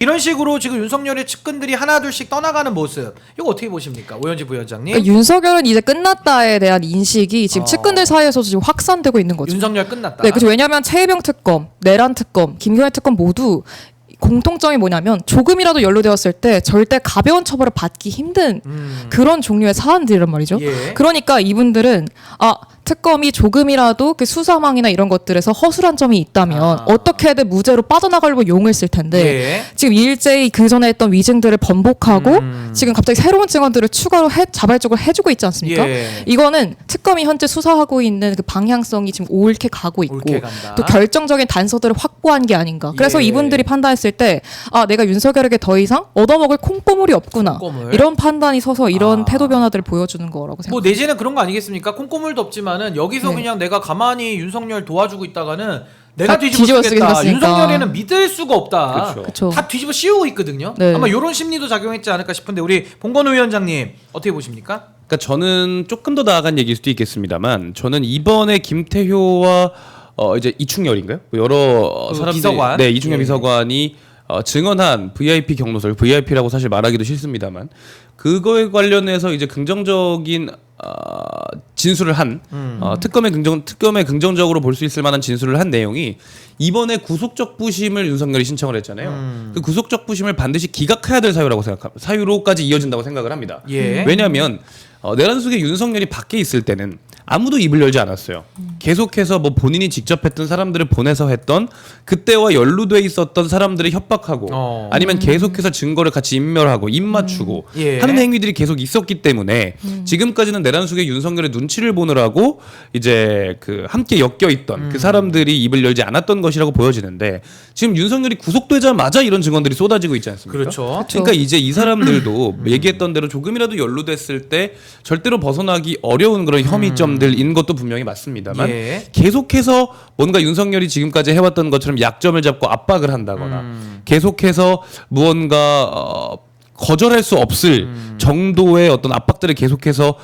이런 식으로 지금 윤석열의 측근들이 하나둘씩 떠나가는 모습, 이거 어떻게 보십니까, 오현지 부위원장님? 그러니까 윤석열은 이제 끝났다에 대한 인식이 지금 측근들 사이에서 지금 확산되고 있는 거죠. 윤석열 끝났다. 네, 그렇죠. 왜냐하면 최혜병 특검, 내란 특검, 김경애 특검 모두 공통점이 뭐냐면 조금이라도 연루되었을 때 절대 가벼운 처벌을 받기 힘든 그런 종류의 사안들이란 말이죠. 예. 그러니까 이분들은 특검이 조금이라도 그 수사망이나 이런 것들에서 허술한 점이 있다면 어떻게든 무죄로 빠져나가려고 용을 쓸 텐데 예. 지금 일제히 그 전에 했던 위증들을 번복하고 지금 갑자기 새로운 증언들을 추가로 자발적으로 해주고 있지 않습니까? 예. 이거는 특검이 현재 수사하고 있는 그 방향성이 지금 옳게 가고 있고 옳게 간다. 또 결정적인 단서들을 확보한 게 아닌가. 그래서 예. 이분들이 판단했을 때 내가 윤석열에게 더 이상 얻어먹을 콩고물이 없구나. 콩고물. 이런 판단이 서서 이런 태도 변화들을 보여주는 거라고 생각합니다. 뭐 내지는 그런 거 아니겠습니까? 콩고물도 없지만은 여기서 네. 그냥 내가 가만히 윤석열 도와주고 있다가는 내가 다 뒤집어 뒤집어 쓰겠다. 쓰겠으니까. 윤석열에는 믿을 수가 없다. 그렇죠. 그쵸. 다 뒤집어 씌우고 있거든요. 네. 아마 이런 심리도 작용했지 않을까 싶은데 우리 봉건우 위원장님 어떻게 보십니까? 그러니까 저는 조금 더 나아간 얘기일 수도 있겠습니다만 저는 이번에 김태효와 이제 이충렬인가요? 여러 그 사람들이 비서관. 네, 이충렬 예. 비서관이 증언한 VIP 경로설, VIP라고 사실 말하기도 싫습니다만 그거에 관련해서 이제 긍정적인 진술을 한 특검에 긍정적으로 볼 수 있을 만한 진술을 한 내용이 이번에 구속적 부심을 윤석열이 신청을 했잖아요. 그 구속적 부심을 반드시 기각해야 될 사유라고 생각합니다. 사유로까지 이어진다고 생각을 합니다. 예. 왜냐하면 내란 속에 윤석열이 밖에 있을 때는 아무도 입을 열지 않았어요. 계속해서 뭐 본인이 직접 했던 사람들을 보내서 했던 그때와 연루돼 있었던 사람들을 협박하고 아니면 계속해서 증거를 같이 인멸하고 입 맞추고 예. 하는 행위들이 계속 있었기 때문에 지금까지는 내란 속에 윤석열의 눈치를 보느라고 이제 그 함께 엮여 있던 그 사람들이 입을 열지 않았던 것이라고 보여지는데 지금 윤석열이 구속되자마자 이런 증언들이 쏟아지고 있지 않습니까? 그렇죠. 그러니까 이제 이 사람들도 얘기했던 대로 조금이라도 연루됐을 때 절대로 벗어나기 어려운 그런 혐의점들인 것도 분명히 맞습니다만 예. 계속해서 뭔가 윤석열이 지금까지 해왔던 것처럼 약점을 잡고 압박을 한다거나 계속해서 무언가 거절할 수 없을 정도의 어떤 압박들을 계속해서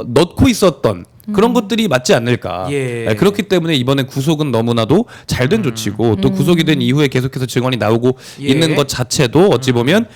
넣고 있었던 그런 것들이 맞지 않을까. 예. 네, 그렇기 때문에 이번에 구속은 너무나도 잘된 조치고 또 구속이 된 이후에 계속해서 증언이 나오고 예. 있는 것 자체도 어찌 보면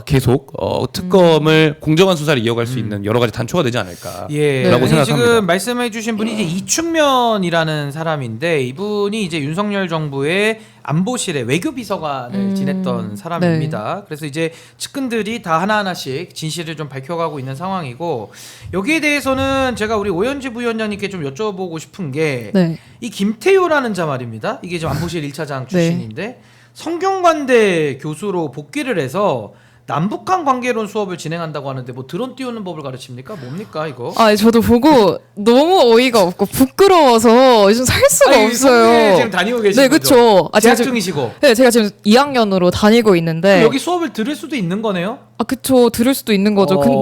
계속 특검을 공정한 수사를 이어갈 수 있는 여러 가지 단초가 되지 않을까라고 예. 생각합니다. 지금 말씀해주신 분이 이제 이충면이라는 사람인데 이분이 이제 윤석열 정부의 안보실의 외교비서관을 지냈던 사람입니다. 그래서 이제 측근들이 다 하나하나씩 진실을 좀 밝혀가고 있는 상황이고 여기에 대해서는 제가 우리 오현지 부위원장님께 좀 여쭤보고 싶은 게 이 네. 김태효라는 자 말입니다. 이게 지금 안보실 1차장 출신인데 성균관대 교수로 복귀를 해서 남북한 관계론 수업을 진행한다고 하는데 뭐 드론 띄우는 법을 가르칩니까? 뭡니까 이거? 저도 보고 너무 어이가 없고 부끄러워서 요즘 살 수가 성에 없어요. 지금 다니고 계신 네, 거죠? 그쵸. 재학 중이시고. 네, 제가 지금 2학년으로 다니고 있는데. 여기 수업을 들을 수도 있는 거네요? 그쵸. 들을 수도 있는 거죠. 근데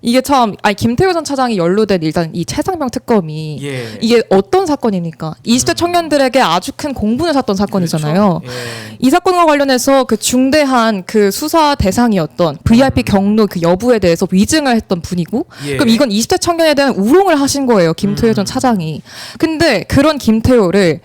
이게 참, 김태효 전 차장이 연루된 일단 이 최상병 특검이 예. 이게 어떤 사건입니까? 20대 청년들에게 아주 큰 공분을 샀던 사건이잖아요. 그렇죠? 예. 이 사건과 관련해서 그 중대한 그 수사 대상이었던 VIP 경로 그 여부에 대해서 위증을 했던 분이고, 예. 그럼 이건 20대 청년에 대한 우롱을 하신 거예요, 김태효 전 차장이. 근데 그런 김태효를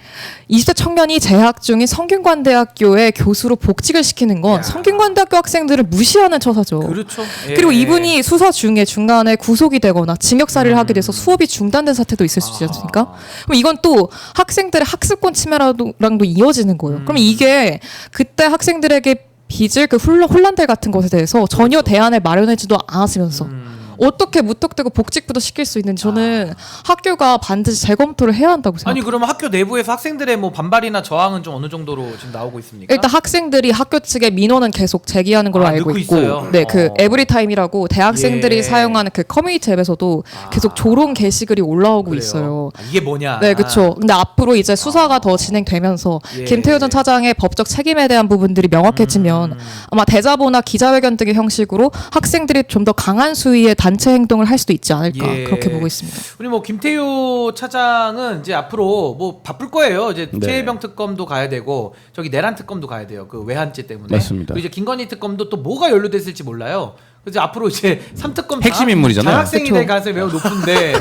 20대 청년이 재학 중인 성균관대학교의 교수로 복직을 시키는 건 야. 성균관대학교 학생들을 무시하는 처사죠. 그렇죠. 예. 그리고 이분이 수사 중에 중간에 구속이 되거나 징역살이를 하게 돼서 수업이 중단된 사태도 있을 수 있지 않습니까? 그럼 이건 또 학생들의 학습권 침해랑도 이어지는 거예요. 그럼 이게 그때 학생들에게 빚을 그 혼란들 같은 것에 대해서 전혀 대안을 마련하지도 않았으면서 어떻게 무턱대고 복직부터 시킬 수 있는지 저는 학교가 반드시 재검토를 해야 한다고 생각합니다. 아니 그러면 학교 내부에서 학생들의 뭐 반발이나 저항은 좀 어느 정도로 지금 나오고 있습니까? 일단 학생들이 학교 측의 민원은 계속 제기하는 걸로 알고 넣고 있고, 있어요? 네, 그 에브리타임이라고 대학생들이 예. 사용하는 그 커뮤니티 앱에서도 계속 조롱 게시글이 올라오고 그래요? 있어요. 이게 뭐냐? 네, 그렇죠. 근데 앞으로 이제 수사가 더 진행되면서 예. 김태효 전 차장의 법적 책임에 대한 부분들이 명확해지면 아마 대자보나 기자회견 등의 형식으로 학생들이 좀 더 강한 수위의 단체 행동을 할 수도 있지 않을까 예. 그렇게 보고 있습니다. 우리 뭐 김태효 차장은 이제 앞으로 뭐 바쁠 거예요. 이제 네. 최혜병 특검도 가야 되고 저기 내란 특검도 가야 돼요. 그 외환죄 때문에. 맞습니다. 그리고 이제 김건희 특검도 또 뭐가 연루됐을지 몰라요. 그래서 앞으로 이제 3특검 핵심 인물이잖아요. 장학생이 그쵸. 될 가능성이 매우 높은데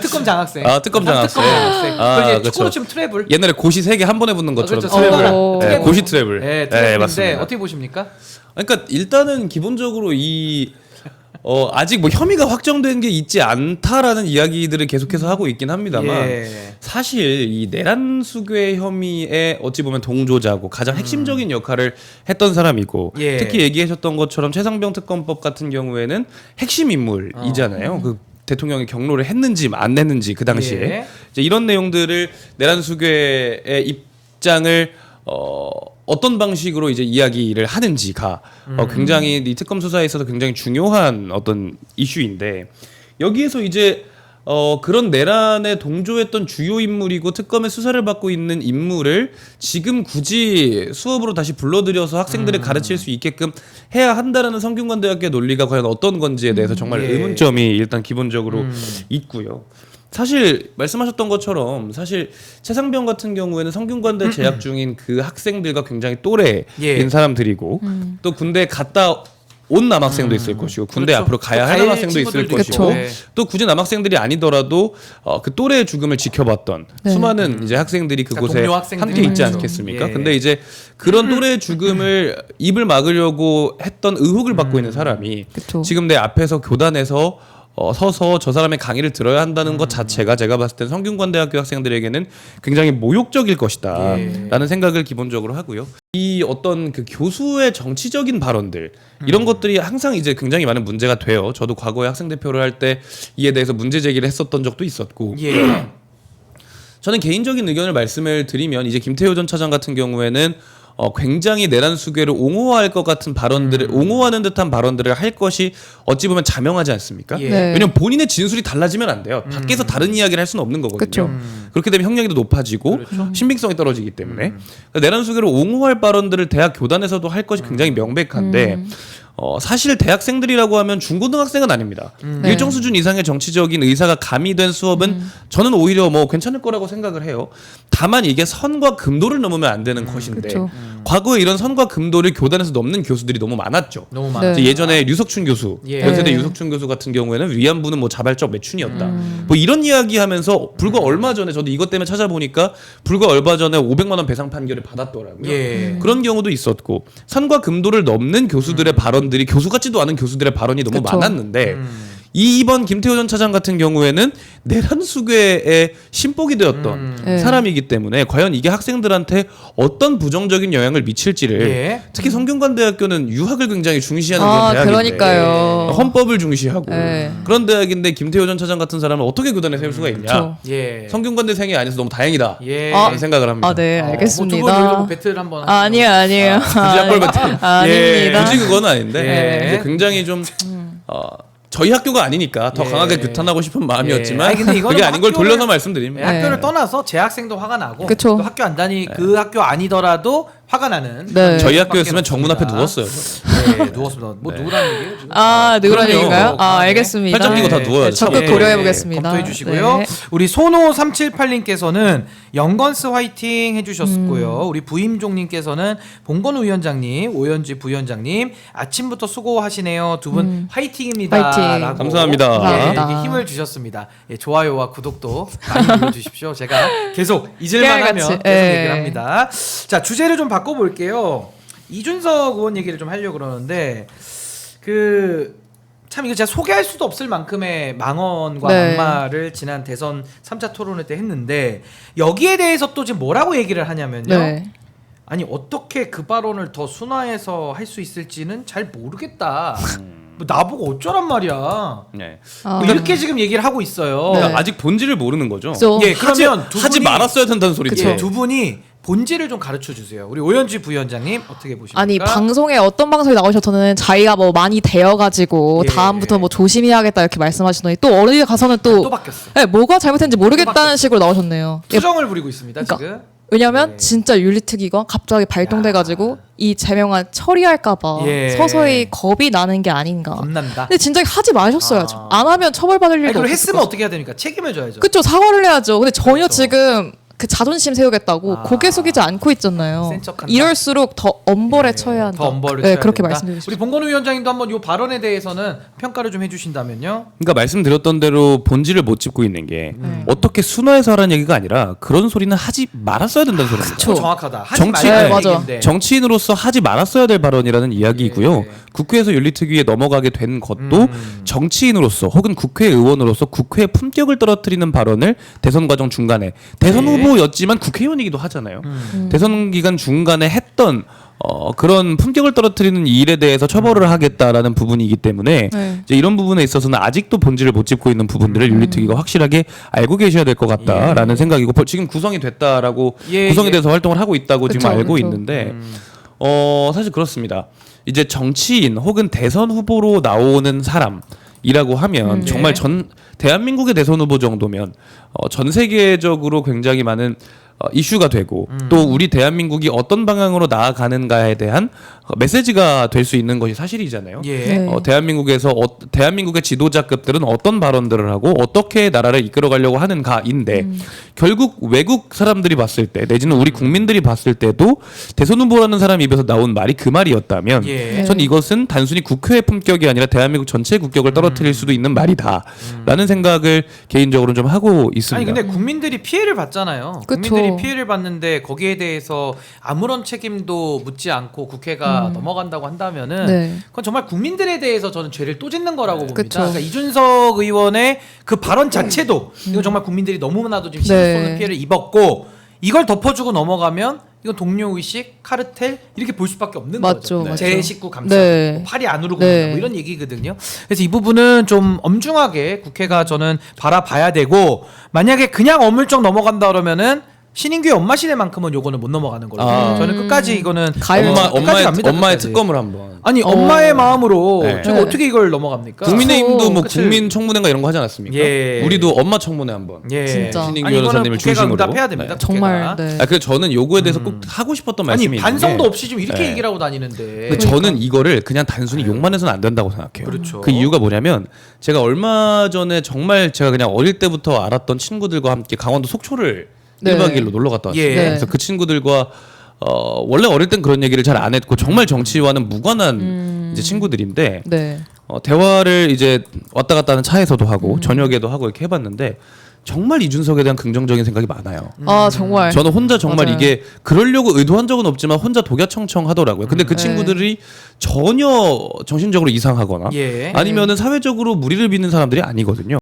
특검 장학생. 특검 장학생. 그리고 이제 그쵸. 축구로 치면 트래블. 옛날에 고시 3개 한 번에 붙는 것처럼 그렇죠. 트래블. 네, 고시 트래블. 네, 트래블인데 맞습니다. 어떻게 보십니까? 그러니까 일단은 기본적으로 아직 뭐 혐의가 확정된 게 있지 않다라는 이야기들을 계속해서 하고 있긴 합니다만 사실 이 내란 수괴 혐의에 어찌 보면 동조자고 가장 핵심적인 역할을 했던 사람이고 특히 얘기하셨던 것처럼 최상병 특검법 같은 경우에는 핵심 인물이잖아요. 그 대통령이 경로를 했는지 안 했는지 그 당시에 이제 이런 내용들을 내란 수괴의 입장을 어떤 방식으로 이제 이야기를 하는지가 굉장히 이 특검 수사에 있어서 굉장히 중요한 어떤 이슈인데 여기에서 이제 그런 내란에 동조했던 주요 인물이고 특검의 수사를 받고 있는 인물을 지금 굳이 수업으로 다시 불러들여서 학생들을 가르칠 수 있게끔 해야 한다라는 성균관대학교의 논리가 과연 어떤 건지에 대해서 정말 의문점이 일단 기본적으로 있고요. 사실 말씀하셨던 것처럼 사실 최상병 같은 경우에는 성균관대 재학 중인 그 학생들과 굉장히 또래인 사람들이고 또 군대에 갔다 온 남학생도 있을 것이고 군대 앞으로 가야 할 남학생도 있을 것이고 또 굳이 남학생들이 아니더라도 그 또래의 죽음을 지켜봤던 수많은 이제 학생들이 그곳에 함께 있지 않겠습니까? 근데 이제 그런 또래의 죽음을 입을 막으려고 했던 의혹을 받고 있는 사람이 지금 내 앞에서 교단에서 서서 저 사람의 강의를 들어야 한다는 것 자체가 제가 봤을 땐 성균관대학교 학생들에게는 굉장히 모욕적일 것이다 라는 생각을 기본적으로 하고요. 이 어떤 그 교수의 정치적인 발언들 이런 것들이 항상 이제 굉장히 많은 문제가 돼요. 저도 과거에 학생대표를 할 때 이에 대해서 문제 제기를 했었던 적도 있었고 저는 개인적인 의견을 말씀을 드리면 이제 김태효 전 차장 같은 경우에는 굉장히 내란 수괴를 옹호할 것 같은 발언들을 옹호하는 듯한 발언들을 할 것이 어찌 보면 자명하지 않습니까? 왜냐면 본인의 진술이 달라지면 안 돼요. 밖에서 다른 이야기를 할 수는 없는 거거든요. 그렇게 되면 형량이 더 높아지고 신빙성이 떨어지기 때문에 내란 수괴를 옹호할 발언들을 대학 교단에서도 할 것이 굉장히 명백한데 사실 대학생들이라고 하면 중고등학생은 아닙니다. 일정 수준 이상의 정치적인 의사가 가미된 수업은 저는 오히려 뭐 괜찮을 거라고 생각을 해요. 다만 이게 선과 금도를 넘으면 안 되는 것인데 과거에 이런 선과 금도를 교단에서 넘는 교수들이 너무 많았죠. 너무 많았죠. 예전에 류석춘 교수, 연세대 류석춘 교수 같은 경우에는 위안부는 뭐 자발적 매춘이었다. 뭐 이런 이야기하면서 불과 얼마 전에 저도 이것 때문에 찾아보니까 불과 얼마 전에 500만 원 배상 판결을 받았더라고요. 그런 경우도 있었고 선과 금도를 넘는 교수들의 발언들이 교수 같지도 않은 교수들의 발언이 너무 많았는데 이번 김태호 전 차장 같은 경우에는 내란 수괴에 신복이 되었던 사람이기 때문에 과연 이게 학생들한테 어떤 부정적인 영향을 미칠지를 특히 성균관대학교는 유학을 굉장히 중시하는 그런 대학인데 그러니까요. 헌법을 중시하고 그런 대학인데 김태호 전 차장 같은 사람을 어떻게 교단에 세울 수가 있냐. 성균관대생이 아니어서 너무 다행이다 라는 생각을 합니다. 네, 알겠습니다. 뭐 두분 이러고 배틀 한번 아니에요. 굳이 학벌 배틀 아닙니다. 굳이 그건 아닌데 이제 굉장히 좀 저희 학교가 아니니까 더 강하게 규탄하고 싶은 마음이었지만 근데 그게 아닌 걸 돌려서 말씀드립니다. 학교를 떠나서 재학생도 화가 나고 또 학교 안 다니 그 학교 아니더라도 화가 나는 저희 학교였으면 정문 앞에 누웠어요. 누웠습니다. 뭐 누구라는 얘기예요? 지금? 누구라는 얘기인가요? 알겠습니다. 팔짱 끼고 다 누워야죠. 적극 고려해 보겠습니다. 검토해 주시고요. 우리 손호378님께서는 영건스 화이팅 해주셨고요. 우리 부임종님께서는 봉건우 위원장님, 오연지 부위원장님 아침부터 수고하시네요. 두 분 화이팅입니다. 화이팅. 라고 감사합니다. 이렇게 힘을 주셨습니다. 좋아요와 구독도 많이 눌러주십시오. 제가 계속 잊을만 하면 계속 얘기를 합니다. 자, 주제를 좀 바꿔볼게요. 이준석 의원 얘기를 좀 하려고 그러는데 참 이거 제가 소개할 수도 없을 만큼의 망언과 막말을 지난 대선 3차 토론회 때 했는데 여기에 대해서 또 지금 뭐라고 얘기를 하냐면요. 아니 어떻게 그 발언을 더 순화해서 할 수 있을지는 잘 모르겠다. 뭐 나보고 어쩌란 말이야. 뭐 이렇게 지금 얘기를 하고 있어요. 그러니까 아직 본질을 모르는 거죠. 그러면 하지 말았어야 된다는 소리죠. 두 분이 본질을 좀 가르쳐 주세요. 우리 오연지 부위원장님 어떻게 보십니까? 아니 방송에 어떤 방송에 나오셔서는 자기가 뭐 많이 되어가지고 다음부터 뭐 조심해야겠다 이렇게 말씀하시더니 또 어디 가서는 또 바뀌었어. 뭐가 잘못했는지 모르겠다는 식으로 나오셨네요. 투정을 부리고 있습니다. 지금. 왜냐면 진짜 윤리특위가 갑자기 발동돼가지고 이 제명안 처리할까봐 서서히 겁이 나는 게 아닌가. 겁난다. 근데 진작에 하지 마셨어야죠. 안 하면 처벌받을 일도 없을 그리고 했으면 어떻게 해야 됩니까? 책임을 져야죠. 그쵸, 사과를 해야죠. 근데 전혀 지금 그 자존심 세우겠다고 고개 숙이지 않고 있잖아요. 센 척한다. 이럴수록 더 엄벌에 네, 처해야 한다. 더 엄벌을 네, 쳐야 그렇게 된다. 말씀드리고 싶습니다. 우리 봉건우 위원장님도 한번 이 발언에 대해서는 평가를 좀 해주신다면요. 그러니까 말씀드렸던 대로 본질을 못 짚고 있는 게 어떻게 순화해서 하라는 얘기가 아니라 그런 소리는 하지 말았어야 된다는 소리입니다. 그거 정확하다. 하지 정치- 말라는 네, 맞아. 얘기인데. 정치인으로서 하지 말았어야 될 발언이라는 이야기이고요. 네. 국회에서 윤리특위에 넘어가게 된 것도 정치인으로서 혹은 국회의원으로서 국회의 품격을 떨어뜨리는 발언을 대선 과정 중간에 대선 네. 후보였지만 국회의원이기도 하잖아요. 대선 기간 중간에 했던 그런 품격을 떨어뜨리는 이 일에 대해서 처벌을 하겠다라는 부분이기 때문에 네. 이제 이런 부분에 있어서는 아직도 본질을 못 짚고 있는 부분들을 윤리특위가 확실하게 알고 계셔야 될 것 같다라는 생각이고 지금 구성이 됐다라고 예, 구성에 예. 대해서 활동을 하고 있다고 지금 그쵸, 알고 그쵸. 있는데 사실 그렇습니다. 이제 정치인 혹은 대선 후보로 나오는 사람이라고 하면 정말 전 대한민국의 대선 후보 정도면 전 세계적으로 굉장히 많은 이슈가 되고 또 우리 대한민국이 어떤 방향으로 나아가는가에 대한 메시지가 될 수 있는 것이 사실이잖아요. 예. 네. 대한민국에서 대한민국의 지도자급들은 어떤 발언들을 하고 어떻게 나라를 이끌어가려고 하는가인데 결국 외국 사람들이 봤을 때 내지는 우리 국민들이 봤을 때도 대선 후보라는 사람 입에서 나온 말이 그 말이었다면 예. 전 이것은 단순히 국회의 품격이 아니라 대한민국 전체의 국격을 떨어뜨릴 수도 있는 말이다라는 생각을 개인적으로 좀 하고 있습니다. 아니 근데 국민들이 피해를 받잖아요. 그쵸. 국민들이 피해를 받는데 거기에 대해서 아무런 책임도 묻지 않고 국회가 넘어간다고 한다면은 네. 그건 정말 국민들에 대해서 저는 죄를 또 짓는 거라고 봅니다. 그쵸. 그러니까 이준석 의원의 그 발언 자체도 이건 정말 국민들이 너무나도 지금 네. 쏘는 피해를 입었고 이걸 덮어주고 넘어가면 이건 동료 의식, 카르텔 이렇게 볼 수밖에 없는 맞죠, 거죠. 맞죠. 제 식구 감싸고 네. 뭐 팔이 안 오르고 네. 뭐 이런 얘기거든요. 그래서 이 부분은 좀 엄중하게 국회가 저는 바라봐야 되고 만약에 그냥 어물쩍 넘어간다 그러면은 신인규의 엄마 시대만큼은 요거는 못 넘어가는 걸로 저는 끝까지 이거는 가요. 끝까지 갑니다, 엄마의 끝까지. 특검을 한번. 아니 엄마의 마음으로 네. 제가 네. 어떻게 이걸 넘어갑니까? 국민의힘도 뭐 그치. 국민 청문회인가 이런 거 하지 않았습니까? 예. 우리도 엄마 청문회 한번. 예. 진짜. 신인규 아니, 이거는 변호사님을 국회가 중심으로. 응답해야 됩니다. 네. 정말 국회가. 네. 그래서 저는 요거에 대해서 꼭 하고 싶었던 아니 말씀이 반성도 있는 게 없이 지금 이렇게 네. 얘기를 하고 다니는데. 근데 저는 이거를 그냥 단순히 욕만 해서는 안 된다고 생각해요. 그렇죠. 그 이유가 뭐냐면 제가 얼마 전에 정말 제가 그냥 어릴 때부터 알았던 친구들과 함께 강원도 속초를 네. 1박 2일로 놀러 갔다 왔어요. 예. 그래서 그 친구들과 원래 어릴 땐 그런 얘기를 잘 안 했고 정말 정치와는 무관한 이제 친구들인데 네. 대화를 이제 왔다 갔다 하는 차에서도 하고 저녁에도 하고 이렇게 해봤는데 정말 이준석에 대한 긍정적인 생각이 많아요. 아 정말. 저는 혼자 정말 맞아요. 이게 그러려고 의도한 적은 없지만 혼자 독야청청하더라고요. 근데 그 네. 친구들이 전혀 정신적으로 이상하거나 예. 아니면은 사회적으로 무리를 빚는 사람들이 아니거든요.